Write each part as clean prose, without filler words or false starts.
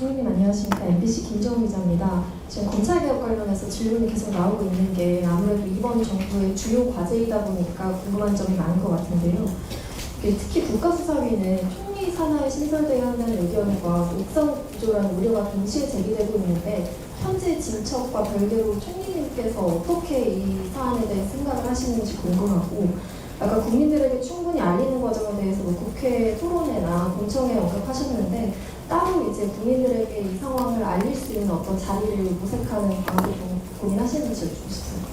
총리님 안녕하십니까. MBC 김정은 기자입니다. 지금 검찰개혁 관련해서 질문이 계속 나오고 있는 게 아무래도 이번 정부의 주요 과제이다 보니까 궁금한 점이 많은 것 같은데요. 특히 국가수사위는 총리 산하에 신설되어야 한다는 의견과 옥상 구조라는 우려가 동시에 제기되고 있는데 현재 진척과 별개로 총리님께서 어떻게 이 사안에 대해 생각을 하시는지 궁금하고, 아까 국민들에게 충분히 알리는 과정에 대해서 국회 토론회나 공청회에 언급하셨는데 따로 이제 국민들에게 이 상황을 알릴 수 있는 어떤 자리를 모색하는 방안도 좀 고민하시는지 여쭙고 싶습니다.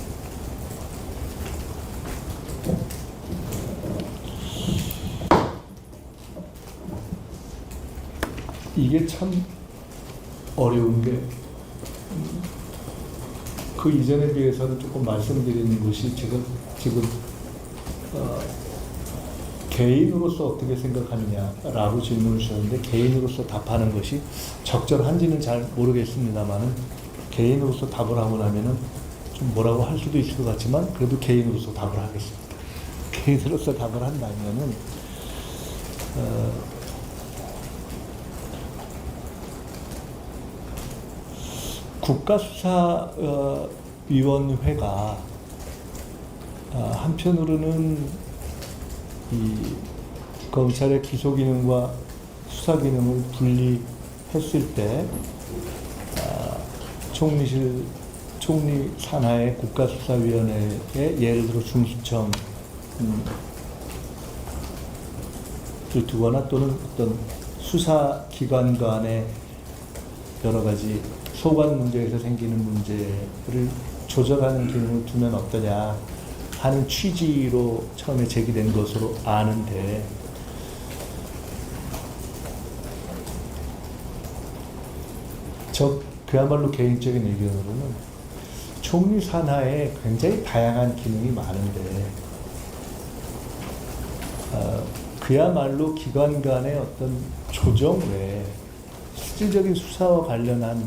이게 참 어려운 게 그 이전에 비해서는 조금 말씀드리는 것이 지금 개인으로서 어떻게 생각하느냐라고 질문을 주셨는데, 개인으로서 답하는 것이 적절한지는 잘 모르겠습니다만은 개인으로서 답을 하고 나면은 좀 뭐라고 할 수도 있을 것 같지만 그래도 개인으로서 답을 하겠습니다. 개인으로서 답을 한다면은 국가수사위원회가 한편으로는 이 검찰의 기소 기능과 수사 기능을 분리했을 때 총리 산하의 국가수사위원회에 예를 들어 중수청을 두거나 또는 어떤 수사기관 간의 여러 가지 소관 문제에서 생기는 문제를 조절하는 기능을 두면 어떠냐 하는 취지로 처음에 제기된 것으로 아는데, 그야말로 개인적인 의견으로는 총리 산하에 굉장히 다양한 기능이 많은데 그야말로 기관 간의 어떤 조정 외에 실질적인 수사와 관련한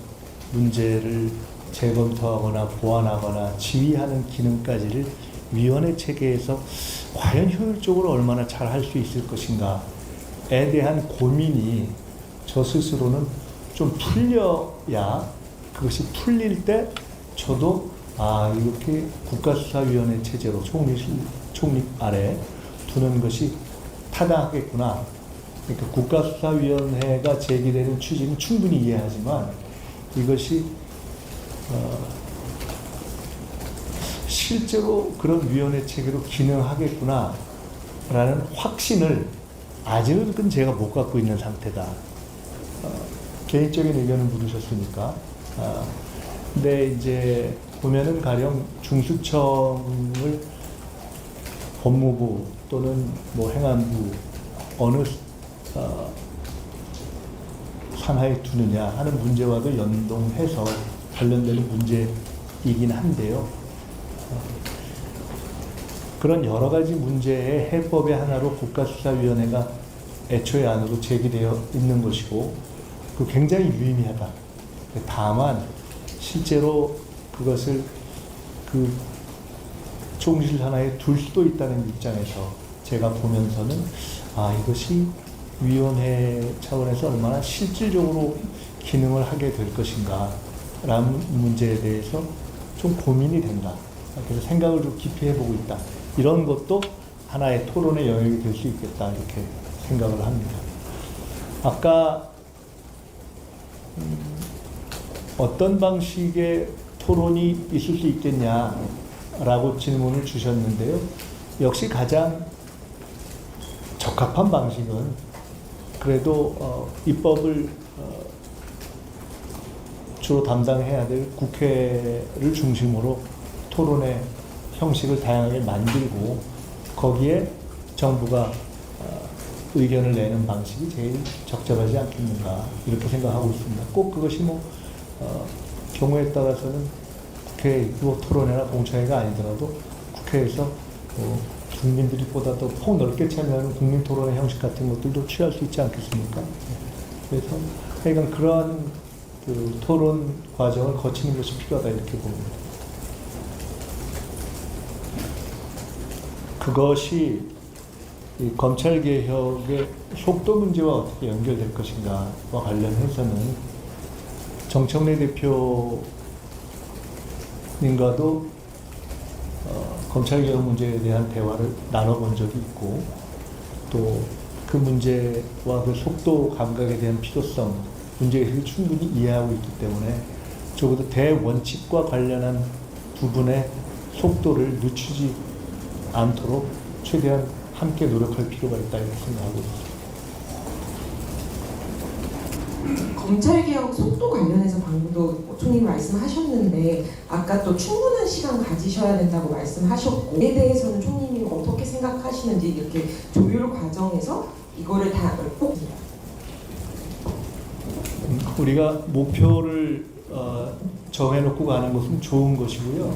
문제를 재검토하거나 보완하거나 지휘하는 기능까지를 위원회 체계에서 과연 효율적으로 얼마나 잘 할 수 있을 것인가에 대한 고민이 저 스스로는 좀 풀려야, 그것이 풀릴 때 저도 이렇게 국가수사위원회 체제로 총리 아래 두는 것이 타당하겠구나. 그러니까 국가수사위원회가 제기되는 취지는 충분히 이해하지만 이것이 실제로 그런 위원회 체계로 기능하겠구나 라는 확신을 아직은 제가 못 갖고 있는 상태다. 개인적인 의견을 물으셨으니까. 근데 이제 보면은 가령 중수청을 법무부 또는 뭐 행안부 어느 산하에 두느냐 하는 문제와도 연동해서 관련되는 문제이긴 한데요. 그런 여러 가지 문제의 해법의 하나로 국가수사위원회가 애초에 안으로 제기되어 있는 것이고, 그 굉장히 유의미하다. 다만 실제로 그것을 그 총리실 하나에 둘 수도 있다는 입장에서 제가 보면서는 이것이 위원회 차원에서 얼마나 실질적으로 기능을 하게 될 것인가 라는 문제에 대해서 좀 고민이 된다. 그래서 생각을 좀 깊이 해보고 있다. 이런 것도 하나의 토론의 영역이 될 수 있겠다. 이렇게 생각을 합니다. 아까 어떤 방식의 토론이 있을 수 있겠냐라고 질문을 주셨는데요. 역시 가장 적합한 방식은 그래도 입법을 주로 담당해야 될 국회를 중심으로 토론의 형식을 다양하게 만들고 거기에 정부가 의견을 내는 방식이 제일 적절하지 않겠는가 이렇게 생각하고 있습니다. 꼭 그것이 경우에 따라서는 국회 토론회나 공청회가 아니더라도 국회에서 국민들이 보다 더 폭넓게 참여하는 국민 토론회 형식 같은 것들도 취할 수 있지 않겠습니까? 그래서 하여간 그러한 그 토론 과정을 거치는 것이 필요하다 이렇게 봅니다. 그것이 이 검찰개혁의 속도 문제와 어떻게 연결될 것인가와 관련해서는 정청래 대표님과도 검찰개혁 문제에 대한 대화를 나눠본 적이 있고, 또 그 문제와 그 속도 감각에 대한 필요성, 문제의식을 충분히 이해하고 있기 때문에 적어도 대원칙과 관련한 부분의 속도를 늦추지 않도록 최대한 함께 노력할 필요가 있다 이렇게 생각하고 있습니다. 검찰개혁 속도 관련해서 방금도 총리님 말씀하셨는데 아까 또 충분한 시간 가지셔야 된다고 말씀하셨고, 이에 대해서는 총리님 어떻게 생각하시는지, 이렇게 조율 과정에서 이거를 다 꼭 우리가 목표를 정해놓고 가는 것은 좋은 것이고요.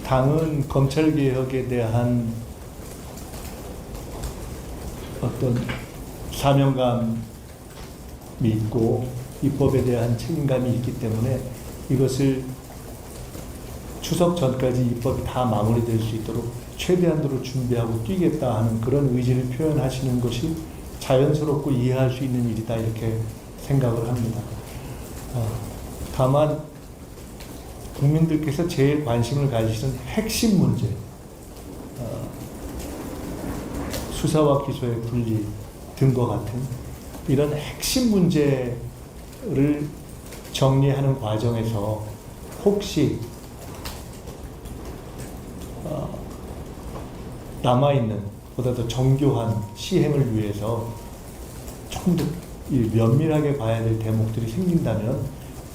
당은 검찰개혁에 대한 어떤 사명감이 있고 입법에 대한 책임감이 있기 때문에 이것을 추석 전까지 입법이 다 마무리될 수 있도록 최대한으로 준비하고 뛰겠다 하는 그런 의지를 표현하시는 것이 자연스럽고 이해할 수 있는 일이다 이렇게 생각을 합니다. 다만 국민들께서 제일 관심을 가지시는 핵심 문제, 수사와 기소의 분리 등과 같은 이런 핵심 문제를 정리하는 과정에서 혹시 남아있는 보다 더 정교한 시행을 위해서 조금 더 면밀하게 봐야 될 대목들이 생긴다면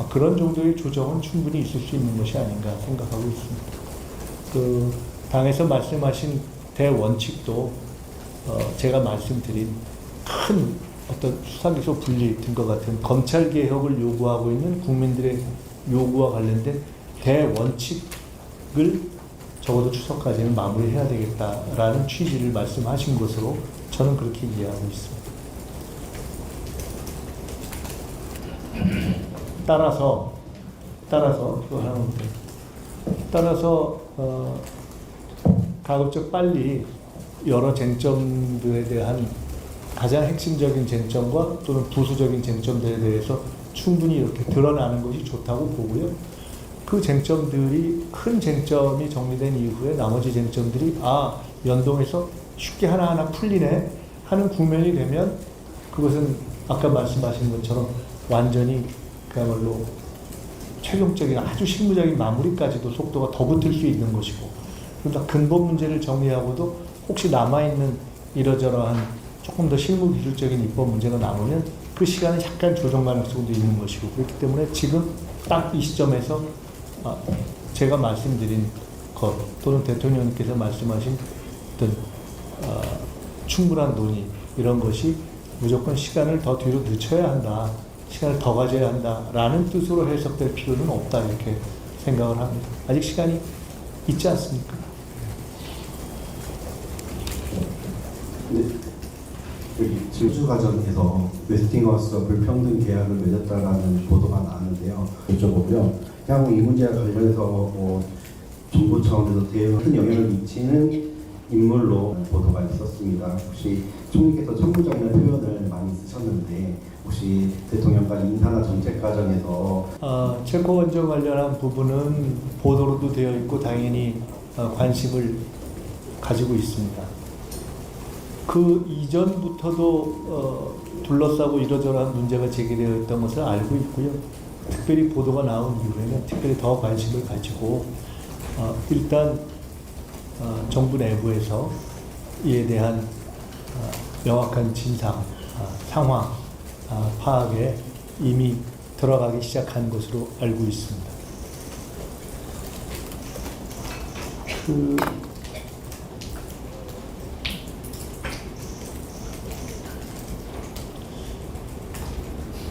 그런 정도의 조정은 충분히 있을 수 있는 것이 아닌가 생각하고 있습니다. 그 당에서 말씀하신 대원칙도 제가 말씀드린 큰 어떤 수사기소 분리 등과 같은 검찰개혁을 요구하고 있는 국민들의 요구와 관련된 대원칙을 적어도 추석까지는 마무리해야 되겠다라는 취지를 말씀하신 것으로 저는 그렇게 이해하고 있습니다. 따라서 가급적 빨리 여러 쟁점들에 대한 가장 핵심적인 쟁점과 또는 부수적인 쟁점들에 대해서 충분히 이렇게 드러나는 것이 좋다고 보고요. 그 쟁점들이 큰 쟁점이 정리된 이후에 나머지 쟁점들이 연동해서 쉽게 하나하나 풀리네 하는 국면이 되면 그것은 아까 말씀하신 것처럼 완전히 그야말로 최종적인 아주 실무적인 마무리까지도 속도가 더 붙을 수 있는 것이고, 그러다 근본 문제를 정리하고도 혹시 남아있는 이러저러한 조금 더 실무 기술적인 입법 문제가 남으면 그 시간은 약간 조정 가능성도 있는 것이고, 그렇기 때문에 지금 딱 이 시점에서 제가 말씀드린 것 또는 대통령님께서 말씀하신 어떤 충분한 논의 이런 것이 무조건 시간을 더 뒤로 늦춰야 한다, 시간을 더 가져야 한다라는 뜻으로 해석될 필요는 없다 이렇게 생각을 합니다. 아직 시간이 있지 않습니까? 네. 여기 진주 과정에서 웨스팅하우스와 불평등 계약을 맺었다라는 보도가 나왔는데요. 여쭤보고요. 향후 이 문제와 관련해서 정부 차원에서 대응 큰 영향을 미치는 인물로 보도가 있었습니다. 혹시 총리께서 천부장이라는 표현을 많이 쓰셨는데 혹시 대통령과 인사나 정책 과정에서 체코 원전 관련한 부분은 보도로도 되어 있고 당연히 관심을 가지고 있습니다. 그 이전부터도 둘러싸고 이러저러한 문제가 제기되어 있던 것을 알고 있고요. 특별히 보도가 나온 이후에는 특별히 더 관심을 가지고 일단 정부 내부에서 이에 대한 명확한 진상, 상황 파악에 이미 들어가기 시작한 것으로 알고 있습니다.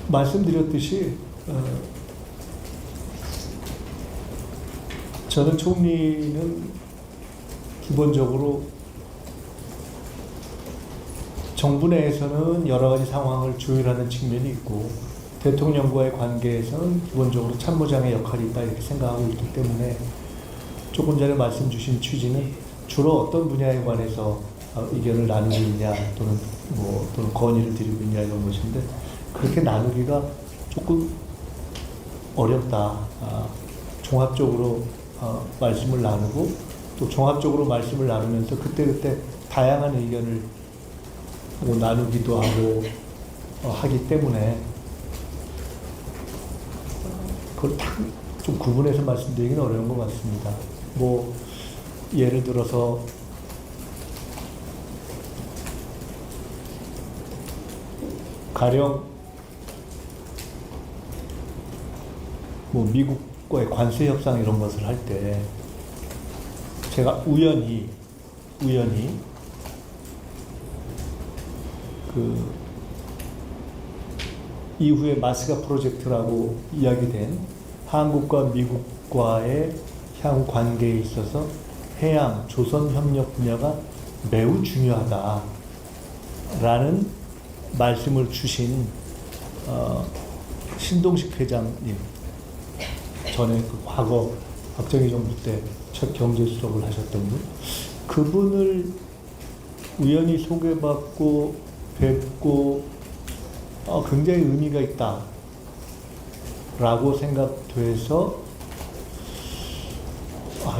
말씀드렸듯이 저는 총리는 기본적으로 정부 내에서는 여러 가지 상황을 조율하는 측면이 있고 대통령과의 관계에서는 기본적으로 참모장의 역할이 있다 이렇게 생각하고 있기 때문에 조금 전에 말씀 주신 취지는 주로 어떤 분야에 관해서 의견을 나누고 있냐 또는 건의를 드리고 있냐 이런 것인데 그렇게 나누기가 조금 어렵다. 종합적으로 말씀을 나누고 또 종합적으로 말씀을 나누면서 그때그때 다양한 의견을 나누기도 하고 하기 때문에 그걸 딱 좀 구분해서 말씀드리기는 어려운 것 같습니다. 뭐 예를 들어서 가령 뭐 미국과의 관세 협상 이런 것을 할 때 제가 우연히 그 이후에 마스가 프로젝트라고 이야기된 한국과 미국과의 향후 관계에 있어서 해양, 조선 협력 분야가 매우 중요하다라는 말씀을 주신 신동식 회장님, 전에 그 과거 박정희 정부 때 첫 경제수석을 하셨던 분, 그분을 우연히 소개받고 뵙고 굉장히 의미가 있다라고 생각돼서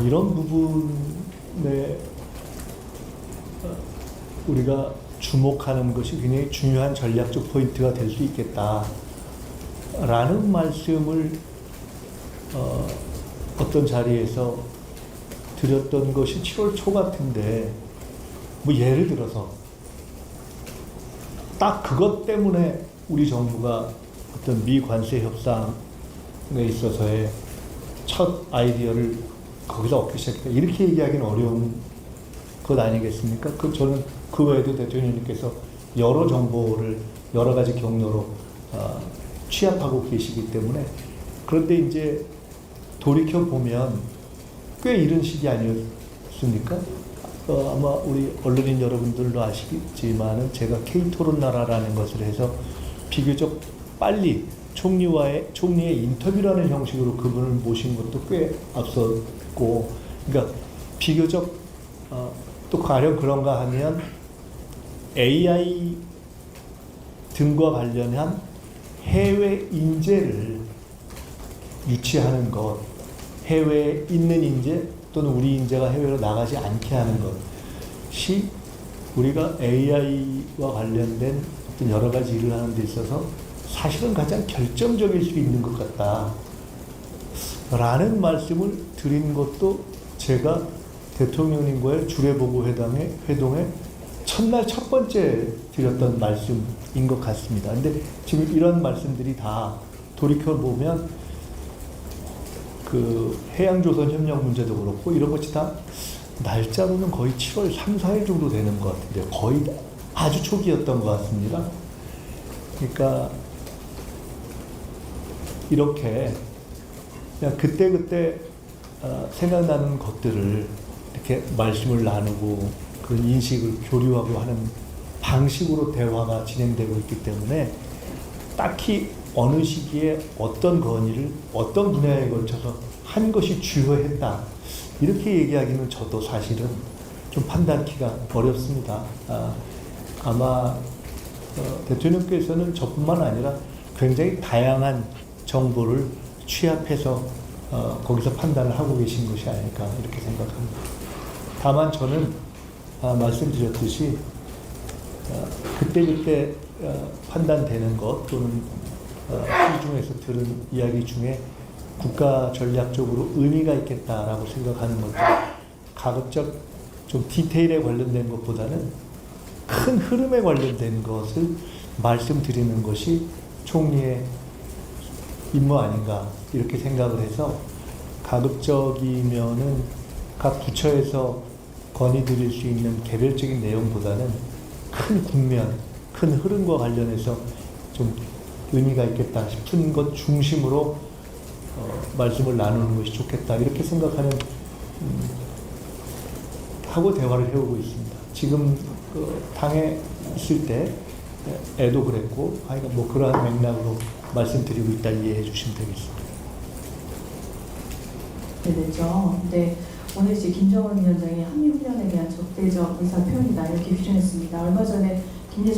이런 부분에 우리가 주목하는 것이 굉장히 중요한 전략적 포인트가 될 수 있겠다라는 말씀을 어떤 자리에서 드렸던 것이 7월 초 같은데, 뭐 예를 들어서 딱 그것 때문에 우리 정부가 어떤 미관세 협상에 있어서의 첫 아이디어를 거기서 얻기 시작했다, 이렇게 얘기하기는 어려운 것 아니겠습니까? 저는 그 외에도 대통령님께서 여러 정보를 여러 가지 경로로 취합하고 계시기 때문에. 그런데 이제 돌이켜 보면 꽤 이른 시기 아니었습니까? 아마 우리 언론인 여러분들도 아시겠지만은 제가 K토론나라라는 것을 해서 비교적 빨리 총리의 인터뷰라는 형식으로 그분을 모신 것도 꽤 앞섰고, 그러니까 비교적 또 가령 그런가 하면 AI 등과 관련한 해외 인재를 유치하는 것, 해외에 있는 인재 또는 우리 인재가 해외로 나가지 않게 하는 것이 우리가 AI와 관련된 어떤 여러 가지 일을 하는 데 있어서 사실은 가장 결정적일 수 있는 것 같다 라는 말씀을 드린 것도 제가 대통령님과의 주례보고 회동의 첫날 첫 번째 드렸던 말씀인 것 같습니다. 근데 지금 이런 말씀들이 다 돌이켜보면 그 해양조선 협력 문제도 그렇고 이런 것이 다 날짜로는 거의 7월 3, 4일 정도 되는 것 같은데 거의 아주 초기였던 것 같습니다. 그러니까 이렇게 그냥 그때그때 생각나는 것들을 이렇게 말씀을 나누고 그런 인식을 교류하고 하는 방식으로 대화가 진행되고 있기 때문에 딱히 어느 시기에 어떤 건의를 어떤 분야에 걸쳐서 한 것이 주요했다 이렇게 얘기하기는 저도 사실은 좀 판단하기가 어렵습니다. 아마 대통령께서는 저뿐만 아니라 굉장히 다양한 정보를 취합해서 거기서 판단을 하고 계신 것이 아닐까 이렇게 생각합니다. 다만 저는 말씀드렸듯이 그때그때 판단되는 것 또는 시중에서 들은 이야기 중에 국가 전략적으로 의미가 있겠다라고 생각하는 것도 가급적 좀 디테일에 관련된 것보다는 큰 흐름에 관련된 것을 말씀드리는 것이 총리의 임무 아닌가 이렇게 생각을 해서 가급적이면은 각 부처에서 건의드릴 수 있는 개별적인 내용보다는 큰 국면, 큰 흐름과 관련해서 좀 의미가 있겠다 싶은 것 중심으로 말씀을 나누는 것이 좋겠다 이렇게 생각하는 하고 대화를 해오고 있습니다. 지금 그 당에 있을 때에도 그랬고 하여간 뭐 그러한 맥락으로 말씀드리고 있다 이해해 주시면 되겠습니다. 네, 그렇죠. 네, 오늘 이제 김정은 위원장이 한미훈련에 대한 적대적 의사 표현이다 이렇게 규정했습니다. 얼마 전에